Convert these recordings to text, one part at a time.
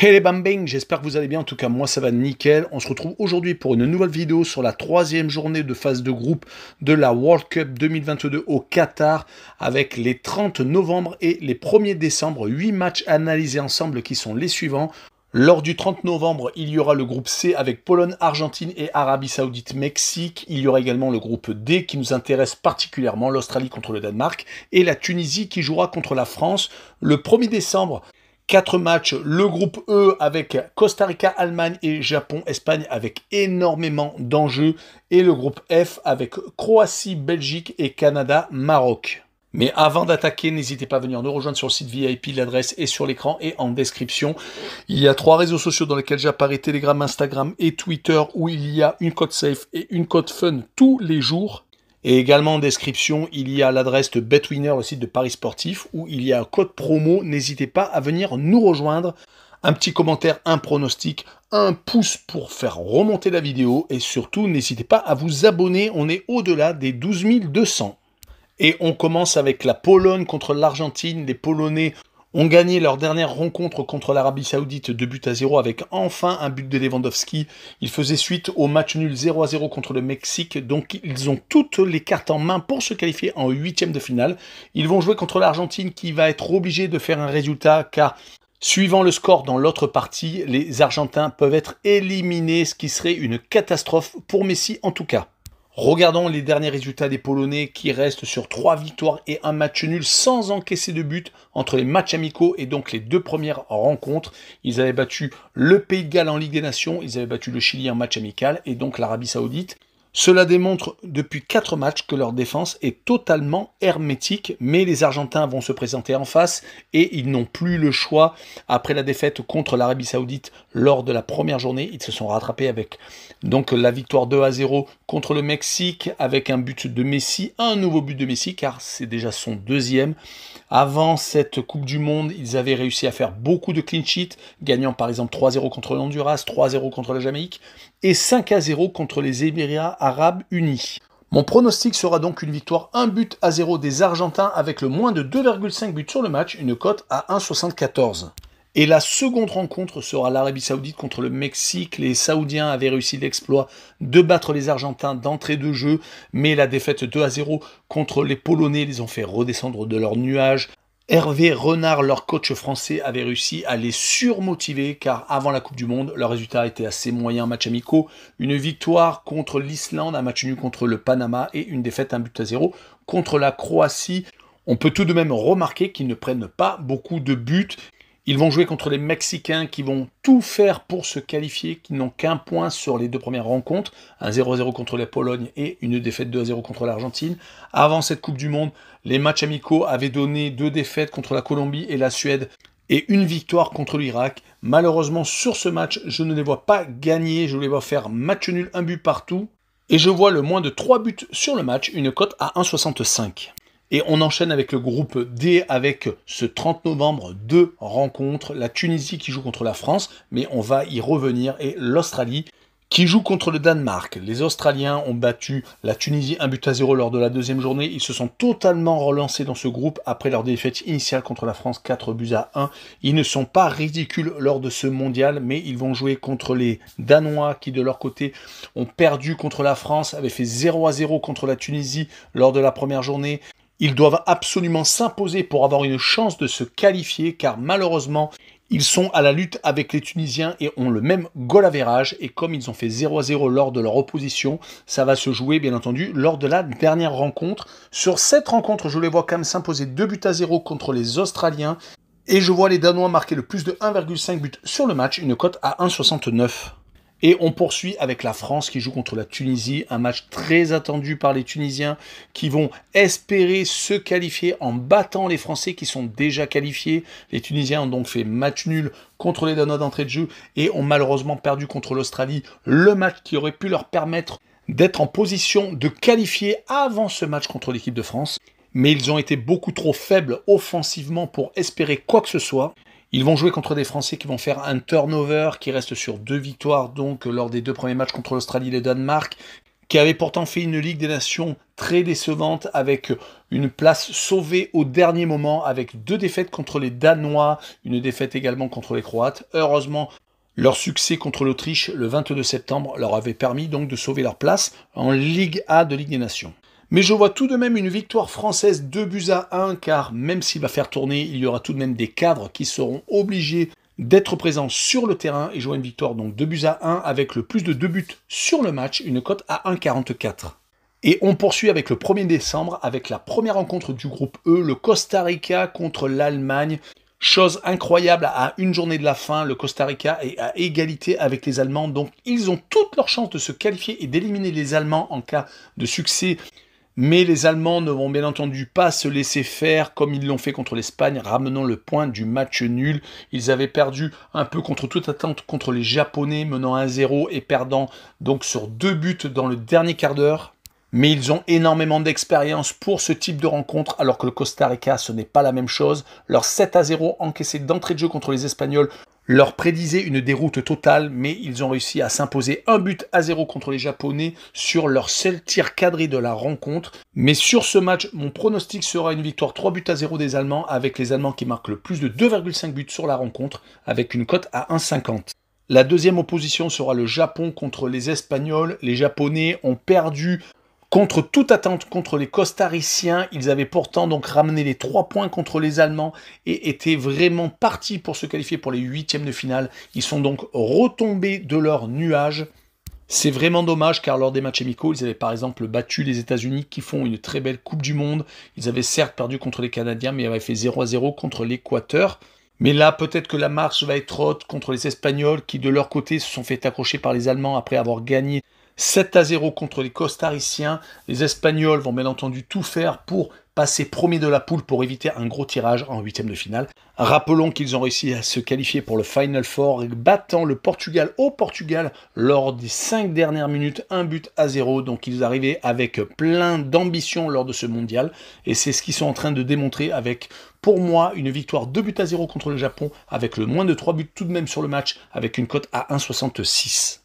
Hey les bambins, j'espère que vous allez bien, en tout cas moi ça va nickel. On se retrouve aujourd'hui pour une nouvelle vidéo sur la troisième journée de phase de groupe de la World Cup 2022 au Qatar avec les 30 novembre et les 1er décembre, 8 matchs analysés ensemble qui sont les suivants. Lors du 30 novembre, il y aura le groupe C avec Pologne, Argentine et Arabie Saoudite, Mexique. Il y aura également le groupe D qui nous intéresse particulièrement, l'Australie contre le Danemark et la Tunisie qui jouera contre la France. Le 1er décembre, 4 matchs, le groupe E avec Costa Rica, Allemagne et Japon, Espagne avec énormément d'enjeux. Et le groupe F avec Croatie, Belgique et Canada, Maroc. Mais avant d'attaquer, n'hésitez pas à venir nous rejoindre sur le site VIP, l'adresse est sur l'écran et en description. Il y a 3 réseaux sociaux dans lesquels j'apparais, Telegram, Instagram et Twitter, où il y a une code safe et une code fun tous les jours. Et également en description, il y a l'adresse de BetWinner, le site de Paris Sportif, où il y a un code promo. N'hésitez pas à venir nous rejoindre. Un petit commentaire, un pronostic, un pouce pour faire remonter la vidéo. Et surtout, n'hésitez pas à vous abonner. On est au-delà des 12 200. Et on commence avec la Pologne contre l'Argentine. Les Polonais ont gagné leur dernière rencontre contre l'Arabie Saoudite 2-0 avec enfin un but de Lewandowski. Ils faisaient suite au match nul 0-0 contre le Mexique, donc ils ont toutes les cartes en main pour se qualifier en 8e de finale. Ils vont jouer contre l'Argentine qui va être obligée de faire un résultat car suivant le score dans l'autre partie, les Argentins peuvent être éliminés, ce qui serait une catastrophe pour Messi en tout cas. Regardons les derniers résultats des Polonais qui restent sur 3 victoires et un match nul sans encaisser de but entre les matchs amicaux et donc les 2 premières rencontres. Ils avaient battu le Pays de Galles en Ligue des Nations, ils avaient battu le Chili en match amical et donc l'Arabie Saoudite. Cela démontre depuis 4 matchs que leur défense est totalement hermétique, mais les Argentins vont se présenter en face et ils n'ont plus le choix. Après la défaite contre l'Arabie Saoudite lors de la première journée, ils se sont rattrapés avec donc la victoire 2-0 contre le Mexique avec un but de Messi, un nouveau but de Messi car c'est déjà son 2e. Avant cette Coupe du Monde, ils avaient réussi à faire beaucoup de clean sheets, gagnant par exemple 3-0 contre l'Honduras, 3-0 contre la Jamaïque et 5-0 contre les Émirats Arabes Unis. Mon pronostic sera donc une victoire 1-0 des Argentins avec le moins de 2,5 buts sur le match, une cote à 1,74. Et la seconde rencontre sera l'Arabie Saoudite contre le Mexique. Les Saoudiens avaient réussi l'exploit de battre les Argentins d'entrée de jeu, mais la défaite 2-0 contre les Polonais les ont fait redescendre de leur nuage. Hervé Renard, leur coach français, avait réussi à les surmotiver car avant la Coupe du Monde, leur résultat était assez moyen en match amicaux. Une victoire contre l'Islande, un match nul contre le Panama et une défaite 1-0 contre la Croatie. On peut tout de même remarquer qu'ils ne prennent pas beaucoup de buts. Ils vont jouer contre les Mexicains qui vont tout faire pour se qualifier, qui n'ont qu'un point sur les 2 premières rencontres, un 0-0 contre la Pologne et une défaite 2-0 contre l'Argentine. Avant cette Coupe du Monde, les matchs amicaux avaient donné 2 défaites contre la Colombie et la Suède et une victoire contre l'Irak. Malheureusement, sur ce match, je ne les vois pas gagner, je les vois faire match nul, un but partout. Et je vois le moins de 3 buts sur le match, une cote à 1,65. Et on enchaîne avec le groupe D avec ce 30 novembre 2 rencontres. La Tunisie qui joue contre la France, mais on va y revenir, et l'Australie qui joue contre le Danemark. Les Australiens ont battu la Tunisie 1-0 lors de la 2e journée. Ils se sont totalement relancés dans ce groupe après leur défaite initiale contre la France 4-1. Ils ne sont pas ridicules lors de ce mondial, mais ils vont jouer contre les Danois qui de leur côté ont perdu contre la France, avaient fait 0-0 contre la Tunisie lors de la première journée. Ils doivent absolument s'imposer pour avoir une chance de se qualifier car malheureusement, ils sont à la lutte avec les Tunisiens et ont le même goal average. Et comme ils ont fait 0-0 lors de leur opposition, ça va se jouer bien entendu lors de la dernière rencontre. Sur cette rencontre, je les vois quand même s'imposer 2-0 contre les Australiens. Et je vois les Danois marquer le plus de 1,5 buts sur le match, une cote à 1,69. Et on poursuit avec la France qui joue contre la Tunisie, un match très attendu par les Tunisiens qui vont espérer se qualifier en battant les Français qui sont déjà qualifiés. Les Tunisiens ont donc fait match nul contre les Danois d'entrée de jeu et ont malheureusement perdu contre l'Australie, le match qui aurait pu leur permettre d'être en position de qualifier avant ce match contre l'équipe de France. Mais ils ont été beaucoup trop faibles offensivement pour espérer quoi que ce soit. Ils vont jouer contre des Français qui vont faire un turnover, qui reste sur 2 victoires, donc lors des 2 premiers matchs contre l'Australie et le Danemark, qui avaient pourtant fait une Ligue des Nations très décevante avec une place sauvée au dernier moment avec 2 défaites contre les Danois, une défaite également contre les Croates. Heureusement, leur succès contre l'Autriche le 22 septembre leur avait permis donc de sauver leur place en Ligue A de Ligue des Nations. Mais je vois tout de même une victoire française 2-1 car même s'il va faire tourner, il y aura tout de même des cadres qui seront obligés d'être présents sur le terrain et jouer une victoire donc 2-1 avec le plus de 2 buts sur le match, une cote à 1,44. Et on poursuit avec le 1er décembre avec la première rencontre du groupe E, le Costa Rica contre l'Allemagne. Chose incroyable, à une journée de la fin, le Costa Rica est à égalité avec les Allemands, donc ils ont toutes leurs chances de se qualifier et d'éliminer les Allemands en cas de succès. Mais les Allemands ne vont bien entendu pas se laisser faire comme ils l'ont fait contre l'Espagne, ramenant le point du match nul. Ils avaient perdu un peu contre toute attente contre les Japonais, menant 1-0 et perdant donc sur 2 buts dans le dernier quart d'heure. Mais ils ont énormément d'expérience pour ce type de rencontre, alors que le Costa Rica, ce n'est pas la même chose. Leur 7-0 encaissé d'entrée de jeu contre les Espagnols leur prédisait une déroute totale, mais ils ont réussi à s'imposer 1-0 contre les Japonais sur leur seul tir cadré de la rencontre. Mais sur ce match, mon pronostic sera une victoire 3-0 des Allemands, avec les Allemands qui marquent le plus de 2,5 buts sur la rencontre, avec une cote à 1,50. La deuxième opposition sera le Japon contre les Espagnols. Les Japonais ont perdu contre toute attente contre les Costariciens. Ils avaient pourtant donc ramené les 3 points contre les Allemands et étaient vraiment partis pour se qualifier pour les 8e de finale. Ils sont donc retombés de leur nuage. C'est vraiment dommage car lors des matchs amicaux, ils avaient par exemple battu les États-Unis qui font une très belle Coupe du Monde. Ils avaient certes perdu contre les Canadiens mais avaient fait 0-0 contre l'Équateur. Mais là, peut-être que la marche va être haute contre les Espagnols qui, de leur côté, se sont fait accrocher par les Allemands après avoir gagné 7-0 contre les Costariciens. Les Espagnols vont bien entendu tout faire pour passer premier de la poule pour éviter un gros tirage en 8e de finale. Rappelons qu'ils ont réussi à se qualifier pour le Final Four, battant le Portugal au Portugal lors des 5 dernières minutes, 1-0. Donc ils arrivaient avec plein d'ambition lors de ce mondial. Et c'est ce qu'ils sont en train de démontrer avec, pour moi, une victoire 2-0 contre le Japon, avec le moins de 3 buts tout de même sur le match, avec une cote à 1,66.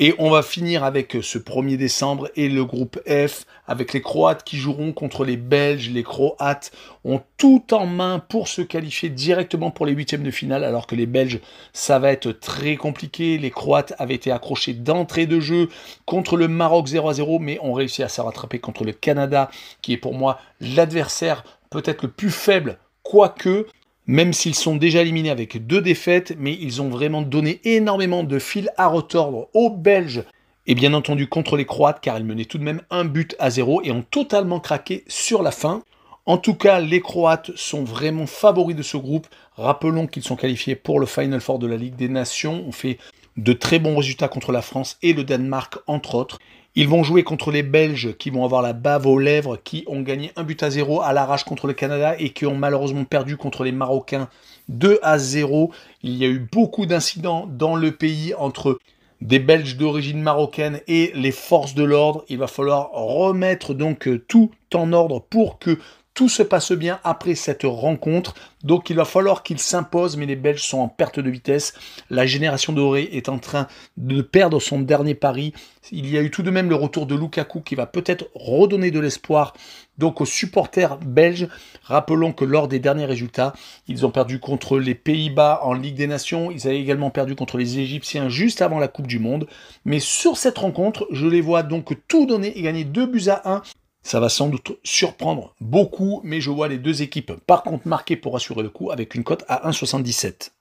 Et on va finir avec ce 1er décembre et le groupe F, avec les Croates qui joueront contre les Belges. Les Croates ont tout en main pour se qualifier directement pour les 8e de finale, alors que les Belges, ça va être très compliqué. Les Croates avaient été accrochés d'entrée de jeu contre le Maroc 0-0, mais ont réussi à se rattraper contre le Canada, qui est pour moi l'adversaire peut-être le plus faible, quoique, même s'ils sont déjà éliminés avec 2 défaites, mais ils ont vraiment donné énormément de fil à retordre aux Belges, et bien entendu contre les Croates, car ils menaient tout de même 1-0 et ont totalement craqué sur la fin. En tout cas, les Croates sont vraiment favoris de ce groupe. Rappelons qu'ils sont qualifiés pour le Final Four de la Ligue des Nations. On fait de très bons résultats contre la France et le Danemark, entre autres. Ils vont jouer contre les Belges qui vont avoir la bave aux lèvres, qui ont gagné 1-0 à l'arrache contre le Canada et qui ont malheureusement perdu contre les Marocains 2-0. Il y a eu beaucoup d'incidents dans le pays entre des Belges d'origine marocaine et les forces de l'ordre. Il va falloir remettre donc tout en ordre pour que tout se passe bien après cette rencontre. Donc il va falloir qu'ils s'imposent, mais les Belges sont en perte de vitesse. La génération dorée est en train de perdre son dernier pari. Il y a eu tout de même le retour de Lukaku qui va peut-être redonner de l'espoir donc aux supporters belges. Rappelons que lors des derniers résultats, ils ont perdu contre les Pays-Bas en Ligue des Nations. Ils avaient également perdu contre les Égyptiens juste avant la Coupe du Monde. Mais sur cette rencontre, je les vois donc tout donner et gagner 2-1. Ça va sans doute surprendre beaucoup, mais je vois les deux équipes par contre marquer pour assurer le coup avec une cote à 1,77.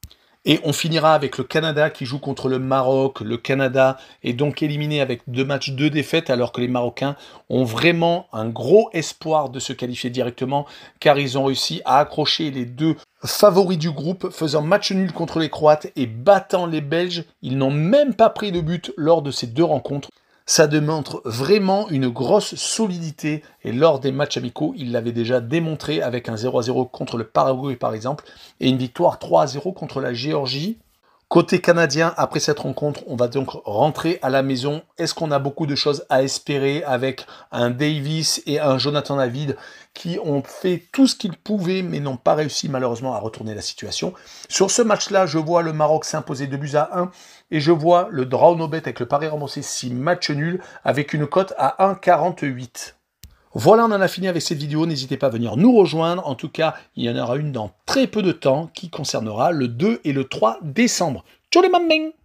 Et on finira avec le Canada qui joue contre le Maroc. Le Canada est donc éliminé avec 2 matchs, 2 défaites, alors que les Marocains ont vraiment un gros espoir de se qualifier directement, car ils ont réussi à accrocher les 2 favoris du groupe, faisant match nul contre les Croates et battant les Belges. Ils n'ont même pas pris de but lors de ces 2 rencontres. Ça démontre vraiment une grosse solidité et lors des matchs amicaux, il l'avait déjà démontré avec un 0-0 contre le Paraguay par exemple et une victoire 3-0 contre la Géorgie. Côté canadien, après cette rencontre, on va donc rentrer à la maison. Est-ce qu'on a beaucoup de choses à espérer avec un Davis et un Jonathan David qui ont fait tout ce qu'ils pouvaient mais n'ont pas réussi malheureusement à retourner la situation? Sur ce match-là, je vois le Maroc s'imposer 2-1 et je vois le draw no bet avec le pari remboursé 6 matchs nuls avec une cote à 1,48. Voilà, on en a fini avec cette vidéo. N'hésitez pas à venir nous rejoindre. En tout cas, il y en aura une dans très peu de temps qui concernera le 2 et le 3 décembre. Ciao les mamans!